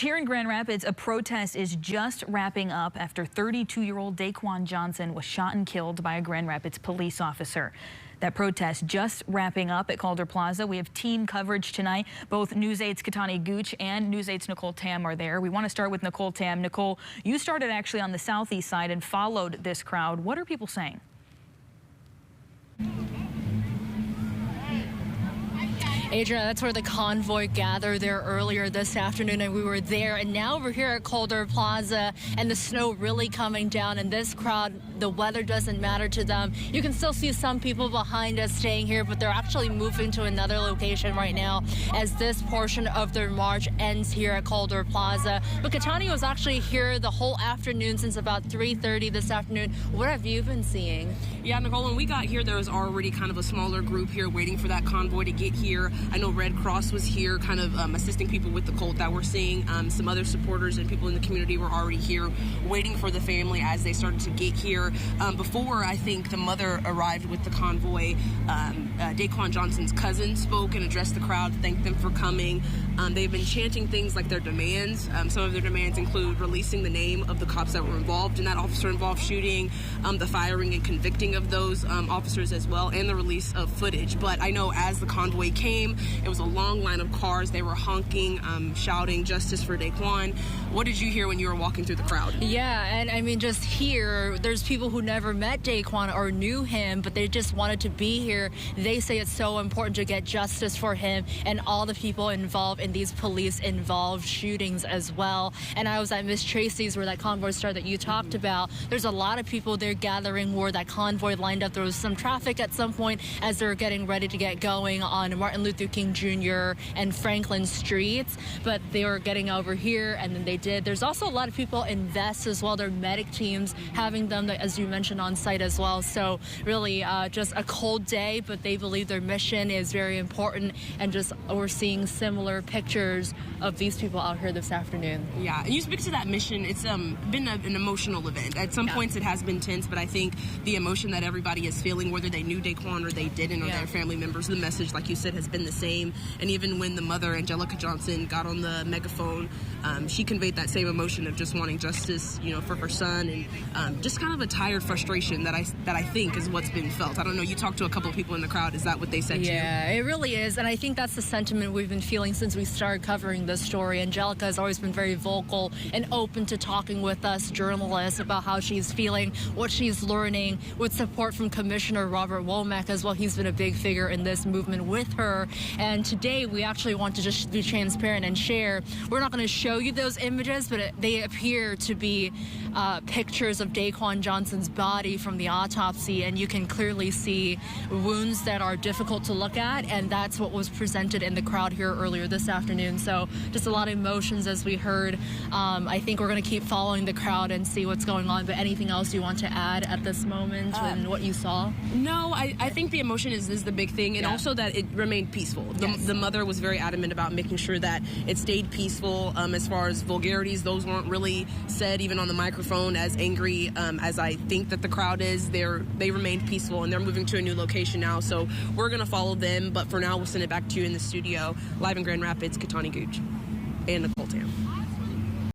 Here in Grand Rapids, a protest is just wrapping up after 32-year-old Daquan Johnson was shot and killed by a Grand Rapids police officer. That protest just wrapping up at Calder Plaza. We have team coverage tonight. Both News 8's Katani Gooch and News 8's Nicole Tam are there. We want to start with Nicole Tam. Nicole, you started actually on the southeast side and followed this crowd. What are people saying? Adriana, that's where the convoy gathered there earlier this afternoon, and we were there. And now we're here at Calder Plaza, and the snow really coming down. And this crowd, the weather doesn't matter to them. You can still see some people behind us staying here, but they're actually moving to another location right now as this portion of their march ends here at Calder Plaza. But Katani was actually here the whole afternoon since about 3:30 this afternoon. What have you been seeing? Yeah, Nicole, when we got here, there was already kind of a smaller group here waiting for that convoy to get here. I know Red Cross was here kind of assisting people with the colt that we're seeing. Some other supporters and people in the community were already here waiting for the family as they started to get here. Before, I think, the mother arrived with the convoy, Daquan Johnson's cousin spoke and addressed the crowd, thanked them for coming. They've been chanting things like their demands. Some of their demands include releasing the name of the cops that were involved in that officer-involved shooting, the firing and convicting of those officers as well, and the release of footage. But I know as the convoy came, it was a long line of cars. They were honking, shouting justice for Daquan. What did you hear when you were walking through the crowd? Yeah, and I mean, just here, there's people who never met Daquan or knew him, but they just wanted to be here. They say it's so important to get justice for him and all the people involved in these police-involved shootings as well. And I was at Miss Tracy's where that convoy started that you talked about. There's a lot of people there gathering where that convoy lined up. There was some traffic at some point as they were getting ready to get going on Martin Luther King Jr. and Franklin streets, but they were getting over here, and then they did. There's also a lot of people in vests as well. They're medic teams, having them, as you mentioned, on site as well. So really just a cold day, but they believe their mission is very important, and just we're seeing similar pictures of these people out here this afternoon. Yeah, and you speak to that mission. It's been an emotional event. At some points it has been tense, but I think the emotion that everybody is feeling, whether they knew Daquan or they didn't, or their family members, the message, like you said, has been the same. And even when the mother, Angelica Johnson, got on the megaphone, she conveyed that same emotion of just wanting justice, for her son, and just kind of a tired frustration that I think is what's been felt. I don't know, you talked to a couple of people in the crowd. Is that what they said to you? Yeah, it really is, and I think that's the sentiment we've been feeling since we started covering this story. Angelica has always been very vocal and open to talking with us journalists about how she's feeling, what she's learning, with support from Commissioner Robert Womack as well. He's been a big figure in this movement with her. And today we actually want to just be transparent and share. We're not going to show you those images, but they appear to be pictures of Daquan Johnson's body from the autopsy, and you can clearly see wounds that are difficult to look at, and that's what was presented in the crowd here earlier this afternoon. So just a lot of emotions as we heard. I think we're going to keep following the crowd and see what's going on, but anything else you want to add at this moment and what you saw? No, I think the emotion is the big thing, and also that it remained peaceful. The mother was very adamant about making sure that it stayed peaceful. As far as vulgarities, those weren't really said even on the microphone. As angry as I think that the crowd is, they remained peaceful, and they're moving to a new location now, so we're going to follow them. But for now, we'll send it back to you in the studio. Live in Grand Rapids, Katani Gooch and Nicole Tam.